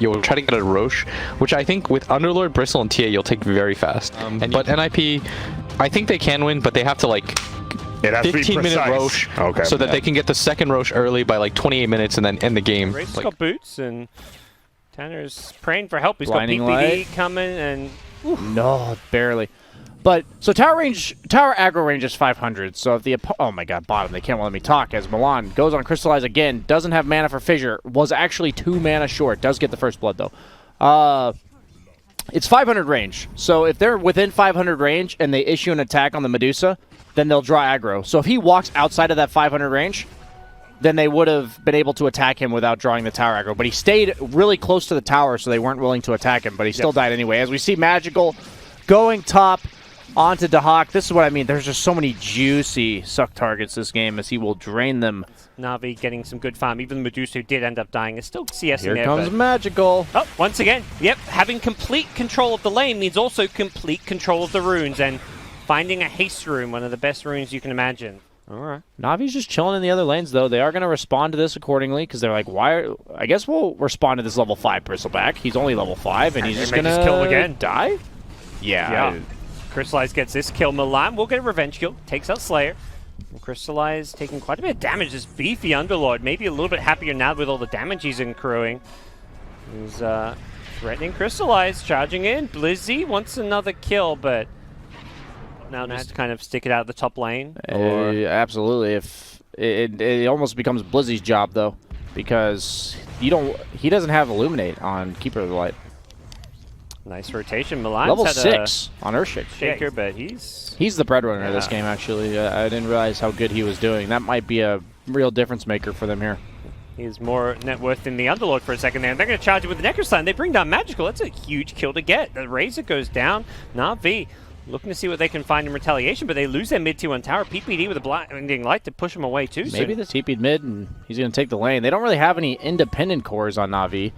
you'll try to get a Roche, which I think with Underlord, Bristle, and TA, you'll take very fast. But NiP, I think they can win, but they have to like 15-minute Roche so that they can get the second Roche early by like 28 minutes and then end the game. Ray's got boots, and Tanner's praying for help. He's got PPD coming, and no, barely. But so tower aggro range is 500. So if the oh my god, bottom, they can't let me talk. As Milan goes on Crystallize again, doesn't have mana for Fissure, was actually 2 mana short. Does get the first blood though. It's 500 range. So if they're within 500 range and they issue an attack on the Medusa, then they'll draw aggro. So if he walks outside of that 500 range, then they would have been able to attack him without drawing the tower aggro. But he stayed really close to the tower, so they weren't willing to attack him. But he still died anyway. As we see Magical going top onto Dahak. This is what I mean. There's just so many juicy suck targets this game as he will drain them. Na'Vi getting some good farm. Even the Medusa, who did end up dying, is still CS in there. Here comes Magical. Oh, once again, yep. Having complete control of the lane means also complete control of the runes. And finding a haste rune, one of the best runes you can imagine. All right. Navi's just chilling in the other lanes, though. They are going to respond to this accordingly because they're like, why? I guess we'll respond to this level 5 Bristleback. He's only level 5, and he's just going to kill again. Die? Yeah. Crystallize gets this kill. Milan will get a revenge kill. Takes out Slayer. Crystallize taking quite a bit of damage. This beefy Underlord. Maybe a little bit happier now with all the damage he's accruing. He's threatening Crystallize. Charging in. Blizzy wants another kill, but now just kind of stick it out of the top lane. Absolutely. If it almost becomes Blizzy's job, though, because he doesn't have Illuminate on Keeper of the Light. Nice rotation. Milan's level had 6 on Earthshaker, but he's the breadwinner of this game. Actually, I didn't realize how good he was doing. That might be a real difference maker for them here. He's more net worth than the Underlord for a second there. And they're going to charge it with the Necroslam. They bring down Magical. That's a huge kill to get. The Razor goes down. Na'Vi looking to see what they can find in retaliation, but they lose their mid tier 1 tower. PPD with a blinding light to push them away too. Maybe the TP'd mid and he's going to take the lane. They don't really have any independent cores on Na'Vi.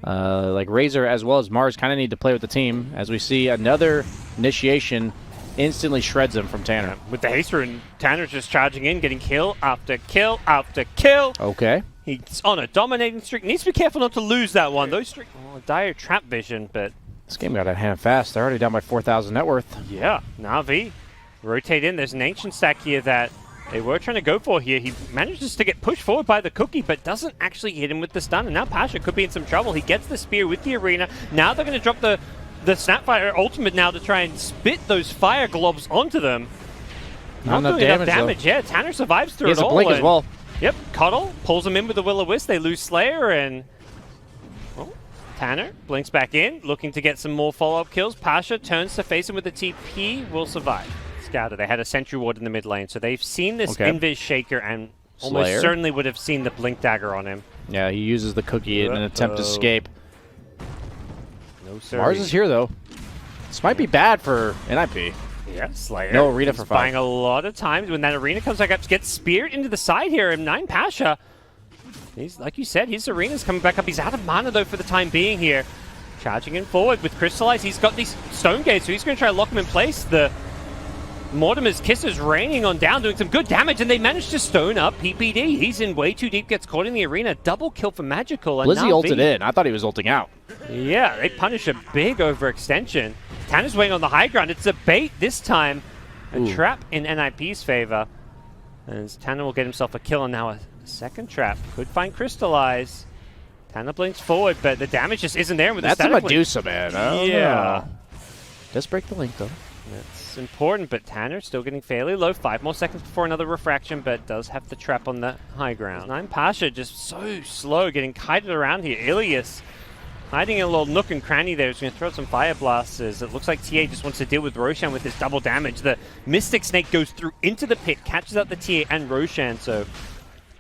Like Razor as well as Mars kind of need to play with the team. As we see another initiation instantly shreds him from Tanner. With the haste rune, Tanner's just charging in, getting kill after kill after kill. Okay. He's on a dominating streak. Needs to be careful not to lose that one. Those streak, dire trap vision, but this game got out of hand fast. They're already down by 4,000 net worth. Yeah, Na'Vi rotate in. There's an ancient stack here that they were trying to go for here. He manages to get pushed forward by the cookie, but doesn't actually hit him with the stun. And now Pasha could be in some trouble. He gets the spear with the arena. Now they're going to drop the Snapfire ultimate now to try and spit those fire globs onto them. Not enough damage. Yeah, Tanner survives through it all. He has a blink as well. Yep, Cuddle pulls him in with the Will-O-Wisp. They lose Slayer, and Tanner blinks back in, looking to get some more follow-up kills. Pasha turns to face him with the TP. Will survive. Scouter. They had a Sentry Ward in the mid lane, so they've seen this Invis Shaker and almost certainly would have seen the Blink Dagger on him. Yeah, he uses the cookie in an attempt to escape. No, sir. Mars is here, though. This might be bad for NiP. Yeah, Slayer. No arena for 5. Buying a lot of times when that arena comes back up, gets speared into the side here, and 9 Pasha. He's, like you said, his arena's coming back up. He's out of mana, though, for the time being here. Charging in forward with Crystallize. He's got these Stone Gates, so he's going to try to lock him in place. The Mortimer's Kiss is raining on down, doing some good damage, and they manage to stone up PPD. He's in way too deep, gets caught in the arena. Double kill for Magical. Blizzy ulted in. I thought he was ulting out. Yeah, they punish a big overextension. Tanner's waiting on the high ground. It's a bait this time. A trap in NiP's favor. As Tanner will get himself a kill, and now a second trap. Could find Crystallize. Tanner blinks forward, but the damage just isn't there with the static link. That's a Medusa, man. Yeah. Does break the link, though. That's important, but Tanner still getting fairly low. 5 more seconds before another refraction, but does have the trap on the high ground. 9 Pasha just so slow, getting kited around here. Ilias hiding in a little nook and cranny there. He's going to throw some fire blasters. It looks like TA just wants to deal with Roshan with his double damage. The Mystic Snake goes through into the pit, catches out the TA and Roshan, so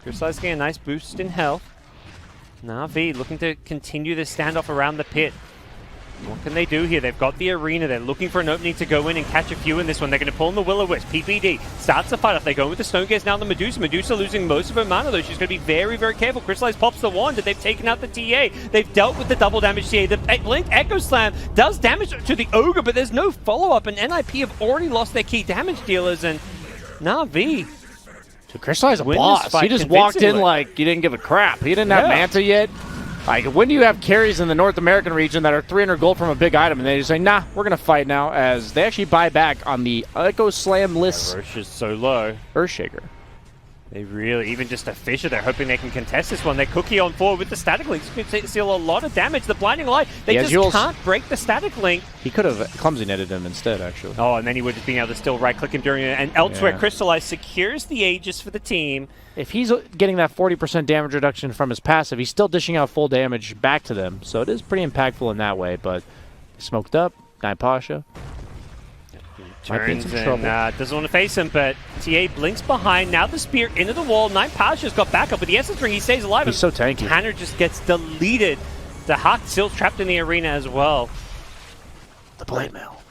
Crystallize getting a nice boost in health. Na'Vi looking to continue the standoff around the pit. What can they do here? They've got the arena. They're looking for an opening to go in and catch a few in this one. They're going to pull in the Will-O-Wisp. PPD starts the fight off. They go with the Stone Gaze now on the Medusa. Medusa losing most of her mana, though. She's going to be very, very careful. Crystallize pops the wand, and they've taken out the TA. They've dealt with the double damage TA. The Blink Echo Slam does damage to the Ogre, but there's no follow-up, and NiP have already lost their key damage dealers, and Na'Vi. So Crystallize a boss. He just walked in like he didn't give a crap. He didn't have Manta yet. Like, when do you have carries in the North American region that are 300 gold from a big item, and they just say, nah, we're going to fight now, as they actually buy back on the Echo Slam list. Roche is so low. Earthshaker. They really, even just a Fissure, they're hoping they can contest this one. They're Cookie on forward with the Static Link. It's going to deal a lot of damage. The Blinding Light, they just can't break the Static Link. He could have clumsy netted him instead, actually. Oh, and then he would have been able to still right-click him during it. And elsewhere, Crystallize secures the Aegis for the team. If he's getting that 40% damage reduction from his passive, he's still dishing out full damage back to them. So it is pretty impactful in that way, but smoked up, NiP Pasha. Turns and doesn't want to face him, but TA blinks behind. Now the spear into the wall. NiP Pasha's got backup with the Essence Ring. He stays alive. He's so tanky. Tanner just gets deleted. The Hawk still trapped in the arena as well. The Blade Mail.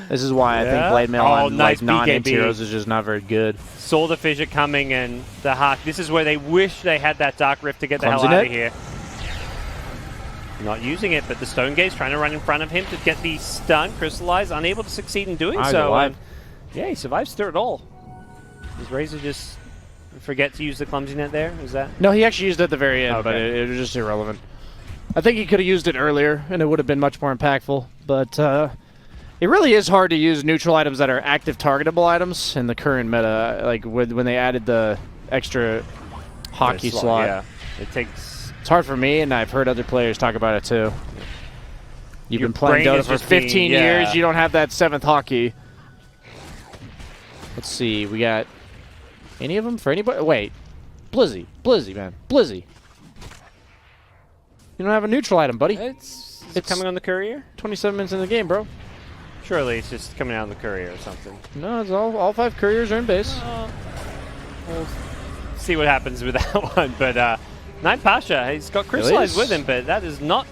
This is why I think Blade Mail on nice non-int heroes is just not very good. Saw the Fissure coming, and the Hawk. This is where they wish they had that Dark Rift to get the hell out of here. Not using it, but the Stone Gaze trying to run in front of him to get the stun. Crystallize, unable to succeed in doing so. Yeah, he survives through it all. Does Razor just forget to use the Clumsy Net there? Is that? No, he actually used it at the very end, but it was just irrelevant. I think he could have used it earlier, and it would have been much more impactful. But it really is hard to use neutral items that are active targetable items in the current meta. Like when they added the extra hockey slot. Yeah, it takes. It's hard for me, and I've heard other players talk about it too. You've been playing Dota for 15 years, you don't have that 7th hockey. Let's see, we got any of them for anybody? Wait, Blizzy, man, Blizzy. You don't have a neutral item, buddy. It's coming on the courier? 27 minutes in the game, bro. Surely it's just coming out on the courier or something. No, it's all 5 couriers are in base. We'll see what happens with that one, but NiP Pasha, he's got Crystallize with him, but that is not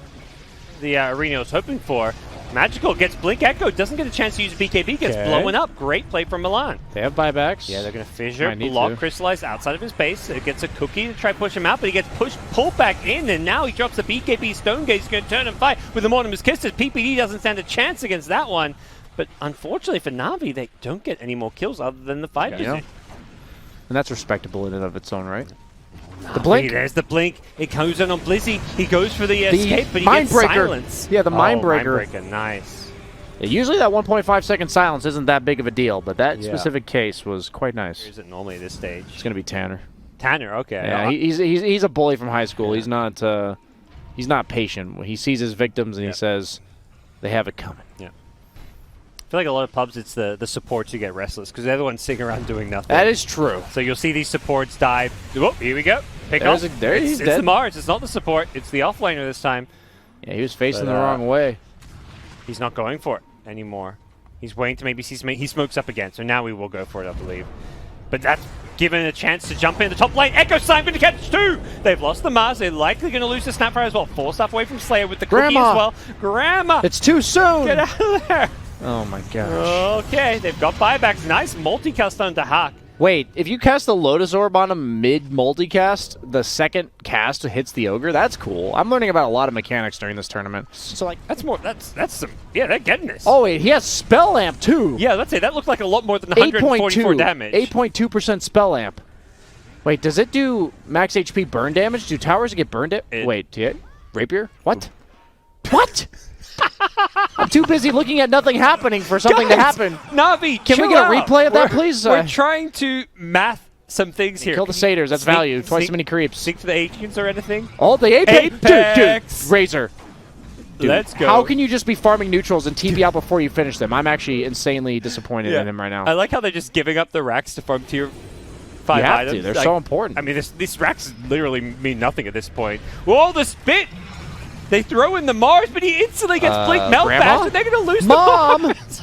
the arena I was hoping for. Magical gets Blink Echo, doesn't get a chance to use BKB, gets blown up. Great play from Milan. They have buybacks. Yeah, they're going to Fissure, block Crystallize outside of his base. It gets a Cookie to try push him out, but he gets pulled back in, and now he drops the BKB Stone Gaze. He's going to turn and fight with the Mortimer's Kisses. PPD doesn't stand a chance against that one, but unfortunately for Na'Vi, they don't get any more kills other than the 5 And that's respectable in and of its own right. The blink. There's the blink. It goes in on Blizzy. He goes for the escape, but he gets silence. Yeah, the Mindbreaker. Mindbreaker, nice. Yeah, usually that 1.5 second silence isn't that big of a deal, but that specific case was quite nice. Where is it normally at this stage? It's going to be Tanner. Tanner, okay. Yeah, he's a bully from high school. He's not patient. He sees his victims and he says, they have it coming. Yeah. I feel like a lot of pubs, it's the supports who get restless because they're the ones sitting around doing nothing. That is true. So you'll see these supports die. Whoop, here we go. Pick up. He's it's dead. the Mars. It's not the support. It's the offlaner this time. Yeah, he was facing the wrong way. He's not going for it anymore. He's waiting to maybe see he smokes up again. So now we will go for it, I believe. But that's given a chance to jump in the top lane. Echo Sign going to catch 2. They've lost the Mars. They're likely going to lose the Snapfire as well. Forced up away from Slayer with the Cookie as well. Grandma! It's too soon! Get out of there! Oh my gosh. Okay, they've got buybacks. Nice multicast to Hawk. Wait, if you cast the Lotus Orb on him mid-multicast, the second cast hits the Ogre? That's cool. I'm learning about a lot of mechanics during this tournament. So, like, that's some... Yeah, they're getting this. Oh, wait, he has Spell Amp, too. Yeah, let's say that looked like a lot more than 144 damage. 8.2% Spell Amp. Wait, does it do max HP burn damage? Do towers get burned? Wait, Rapier? What? What? I'm too busy looking at nothing happening for something to happen. Na'Vi, can we get a replay of that, please? We're trying to math some things here. Kill the satyrs. That's value. Twice as many creeps. Sync for the Ancients or anything? Oh, the Apex! Dude, Razor. Dude, let's go. How can you just be farming neutrals and TP out before you finish them? I'm actually insanely disappointed in him right now. I like how they're just giving up the racks to farm tier 5 you have items. to. They're so important. I mean, these racks literally mean nothing at this point. Whoa, the spit! They throw in the Mars, but he instantly gets Blink Melt Bash, and they're going to lose the Mars.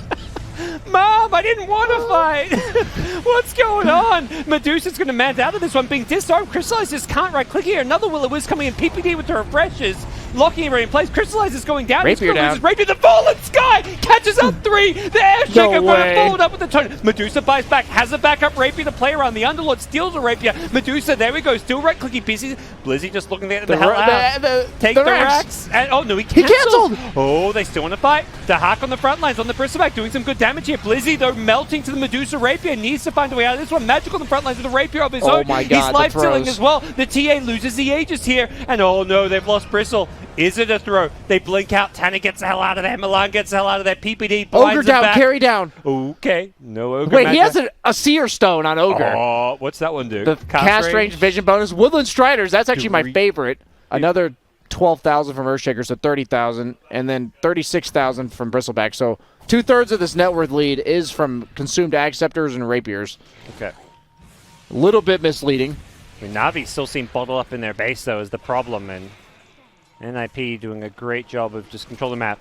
Mom, I didn't want to fight. What's going on? Medusa's going to mount out of this one, being disarmed. Crystallize just can't right-click here. Another Will-O-Wisp coming in. PPD with the refreshes, locking him right in place. Crystallize is going down. Rapier down. Rapier, the Fallen Sky catches up 3. The Airshaker going to fold up with the turn. Medusa buys back, has a backup Rapier to play around. The Underlord steals a Rapier. Medusa, there we go, still right-clicking busy. Blizzy just looking at the hell out. Take the racks. And oh no, he canceled! Oh, they still want to fight. The hack on the front lines on the Bristleback doing some good damage here. Blizzy, though, melting to the Medusa Rapier, needs to find a way out of this one. Magic on the front lines with the Rapier of his own. My God, he's life-stealing as well. The TA loses the Aegis here. And oh no, they've lost Bristle. Is it a throw? They blink out. Tanner gets the hell out of there. Milan gets the hell out of there. PPD blinds Ogre down, back. carry down. Okay, no Ogre. Wait, he has a Seer Stone on Ogre. Oh, what's that one do? The cast range vision bonus. Woodland Striders, that's actually my favorite. Another 12,000 from Earthshaker, so 30,000, and then 36,000 from Bristleback. So 2/3 of this net worth lead is from consumed Acceptors and Rapiers. Okay. A little bit misleading. I mean, Na'Vi still seem bottled up in their base, though, is the problem, and NiP doing a great job of just controlling the map.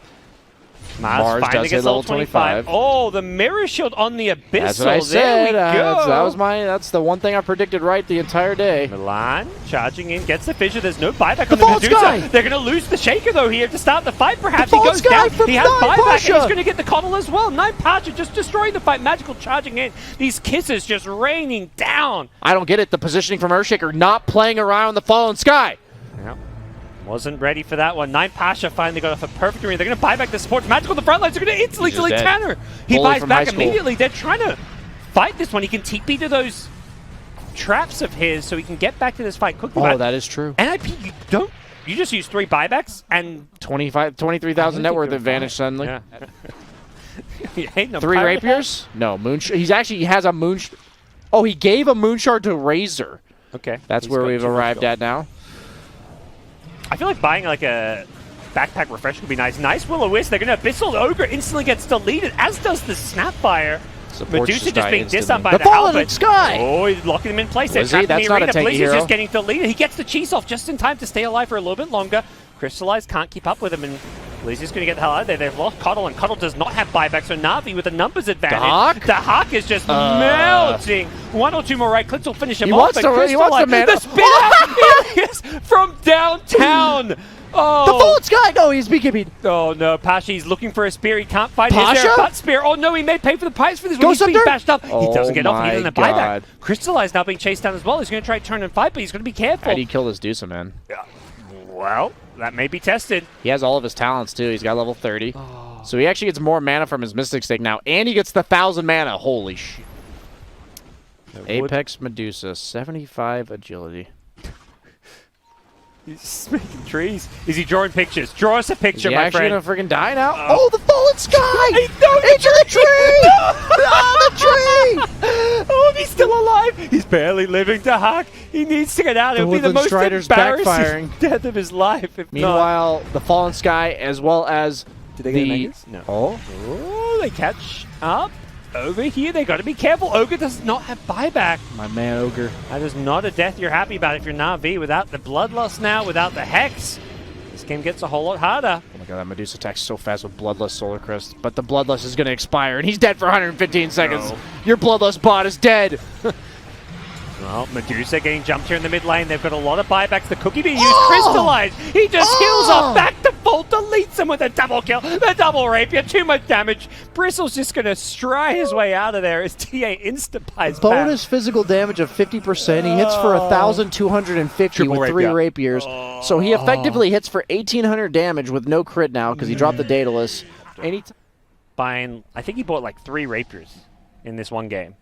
Mars finally gets level 25. Oh, the mirror shield on the Abyssal. That's what I said. There we go. That's the one thing I predicted right the entire day. Milan charging in, gets the fissure. There's no buyback on the Medusa. They're going to lose the Shaker, though, here to start the fight, perhaps. He goes down. He has buyback, and he's going to get the Coddle as well. NiP Pasha just destroying the fight. Magical charging in. These kisses just raining down. I don't get it. The positioning from Earthshaker, not playing around the Fallen Sky. Yep. Wasn't ready for that one. NiP Pasha finally got off a perfect arena. They're going to buy back the supports. Magical on the front lines. They're going to instantly delete Tanner. He buys back immediately. They're trying to fight this one. He can TP to those traps of his so he can get back to this fight quickly. Oh, that is true. NiP, you just use 3 buybacks and 23,000 net worth advantage suddenly. Yeah. 3 Rapiers? No, he has a Oh, he gave a Moonshard to Razor. Okay. That's where we've arrived at now. I feel like buying like a backpack refresh would be nice. Nice Will-O-Wisp. They're going to Abyssal. The Ogre instantly gets deleted, as does the Snapfire. Medusa just being disarmed by the Fallen Sky! Oh, he's locking him in place. They're trapped in the arena. Blizzy's just getting deleted. He gets the cheese off just in time to stay alive for a little bit longer. Crystallize can't keep up with him, and Blizzy's going to get the hell out of there. They've lost Coddle, and Coddle does not have buyback, so Na'Vi with a numbers advantage. The Hawk is just melting. 1 or 2 more right clicks will finish him off. He wants to the spin out from downtown. Oh. The Fallen Sky! No, he's BKB'd. Oh no, Pasha's looking for a spear. He can't find it. Is there a butt spear? Oh no, he may pay for the price for this one. He's being bashed up. He doesn't get off even a buyback. Crystallize now being chased down as well. He's going to try to turn and fight, but he's going to be careful. How do you kill this Dusa, man? Yeah. Well, that may be tested. He has all of his talents, too. He's got level 30. So he actually gets more mana from his Mystic Stake now, and he gets the 1,000 mana. Holy shit. Apex Medusa, 75 agility. He's making trees. Is he drawing pictures? Draw us a picture, my friend. Is he actually going to freaking die now? Oh, the Fallen Sky! Into the tree! Oh, the tree! Oh, he's still alive! He's barely living to Hawk. He needs to get out. It'll be the most embarrassing death of his life. Meanwhile, the Fallen Sky, as well as Did they get the Megas? No. Oh, they catch up. Over here, they got to be careful. Ogre does not have buyback. My man, Ogre. That is not a death you're happy about if you're Na'Vi. Without the Bloodlust now, without the Hex, this game gets a whole lot harder. Oh my god, that Medusa attacks so fast with Bloodlust Solar Crest. But the Bloodlust is going to expire, and he's dead for 115 seconds. No. Your Bloodlust bot is dead. Well, Medusa getting jumped here in the mid lane. They've got a lot of buybacks. The cookie being used. Crystallize. He just heals up. Back to full. Deletes him with a double kill. The double rapier. Too much damage. Bristle's just going to stray his way out of there as TA insta-buys bonus physical damage of 50%. He hits for 1,250 with 3 rapiers. So he effectively hits for 1,800 damage with no crit now because he dropped the Daedalus. Buying, I think he bought like 3 rapiers in this one game.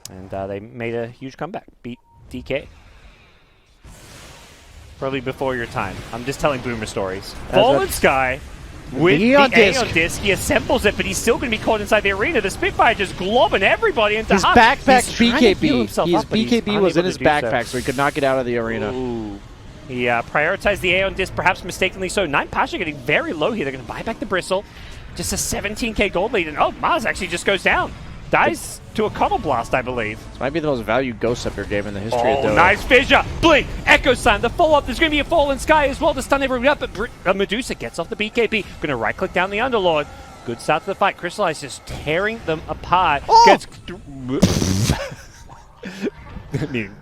And they made a huge comeback. Beat DK. Probably before your time. I'm just telling boomer stories. Fallen Sky with the Aeon Disc. He assembles it, but he's still going to be caught inside the arena. The Spitfire just globbing everybody into his backpack's BKB. His BKB was in his backpack, so he could not get out of the arena. Ooh. He prioritized the Aeon Disc, perhaps mistakenly so. NiP Pasha getting very low here. They're going to buy back the Bristle. Just a 17k gold lead. And Mars actually just goes down. Dies to a Coddle Blast, I believe. This might be the most valued Ghost Scepter game in the history of Dota. Nice fissure! Blink! Echo Slam, the follow-up. There's going to be a Fallen Sky as well to stun everyone up, but Medusa gets off the BKB. Going to right-click down the Underlord. Good start to the fight. Crystallize just tearing them apart. Gets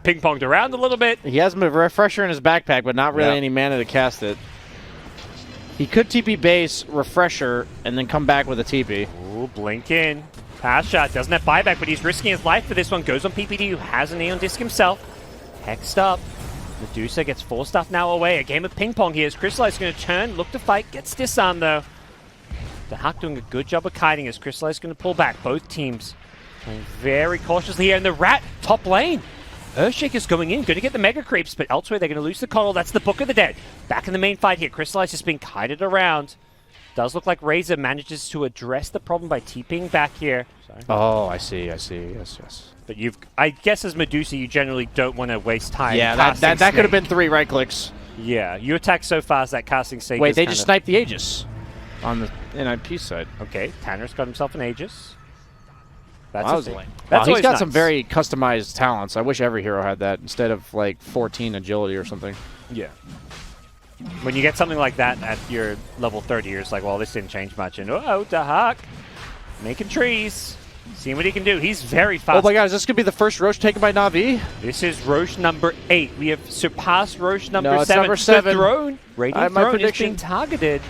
ping-ponged around a little bit. He has a refresher in his backpack, but not really any mana to cast it. He could TP base, refresher, and then come back with a TP. Ooh, blink in. Pasha doesn't have buyback, but he's risking his life for this one. Goes on PPD, who has an Aeon Disc himself. Hexed up. Medusa gets 4 stuff now away. A game of ping pong here as Crystallize going to turn, look to fight, gets disarmed though. The Huck doing a good job of kiting as Crystallize going to pull back. Both teams playing very cautiously here. And the Rat, top lane. Earthshaker's going in, going to get the Mega Creeps, but elsewhere they're going to lose the Coddle. That's the Book of the Dead. Back in the main fight here. Crystallize just being kited around. Does look like Razor manages to address the problem by TPing back here. Sorry. Oh, I see. Yes. But I guess as Medusa, you generally don't want to waste time. Yeah, that could have been 3 right clicks. Yeah, you attack so fast that casting Snake. Wait, they just sniped the Aegis on the NiP side. Okay, Tanner's got himself an Aegis. That's Wow, lane. He's got some very customized talents. I wish every hero had that instead of like 14 agility or something. Yeah. When you get something like that at your level 30, you're just like, well, this didn't change much. And oh, the Huck making trees. Seeing what he can do. He's very fast. Oh my god, is this going to be the first Roche taken by Na'Vi? This is Roche number 8. We have surpassed Roche number 7. No, it's number 7. The throne, Radiant Throne is being prediction. targeted.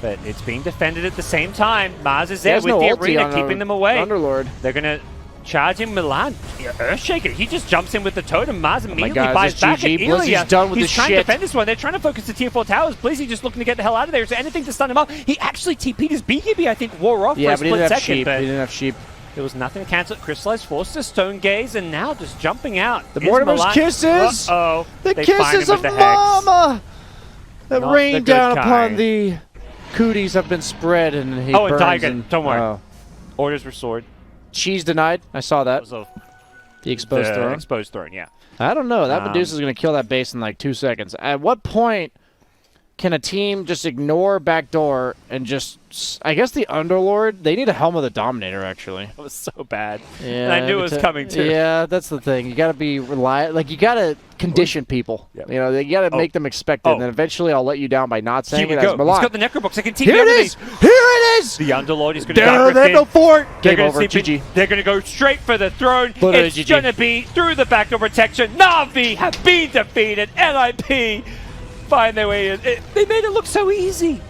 But it's being defended at the same time. Mars is there with no the ulti arena, on keeping them away. Underlord. They're going to charge him Milan. Yeah, Earthshaker, he just jumps in with the totem. Mars immediately God, buys is this back. GG? And Ilya, Blizzy's done with he's the trying to shit. defend this one. They're trying to focus the tier 4 towers. Blizzy just looking to get the hell out of there. Is there anything to stun him up? He actually TP'd his BKB, I think, wore off for a but he split didn't have second. sheep. But He didn't have sheep. there was nothing to cancel it. Crystallize forced to Stone Gaze, and now just jumping out. The is Mortimer's Milan. kisses! Uh-oh. The They find kisses him of with the hex. Mama! That Not the rain good down upon kind. the cooties have been spread, and he Oh, and burns. Daigen, don't worry. Orders restored. Cheese denied. I saw that. So The exposed the throne. Exposed throne, yeah. I don't know. That Medusa's going to kill that base in like 2 seconds. At what point can a team just ignore backdoor and just... I guess the Underlord, they need a Helm of the Dominator, actually. That was so bad. Yeah, And I knew it was coming, too. Yeah, that's the thing. You got to be reliant. Like, you got to condition people. Yep. You know, you got to make them expect it, and then eventually I'll let you down by not saying Here it we as go. Milan. He's got the Necrobox. I can TP Here it everything. is! Here it is! The Underlord is going to Down that no fort! They're Game gonna over. TP. GG. They're going to go straight for the throne. Literally It's GG. going to be through the backdoor protection. Na'Vi have been defeated. NiP find their way in. They made it look so easy.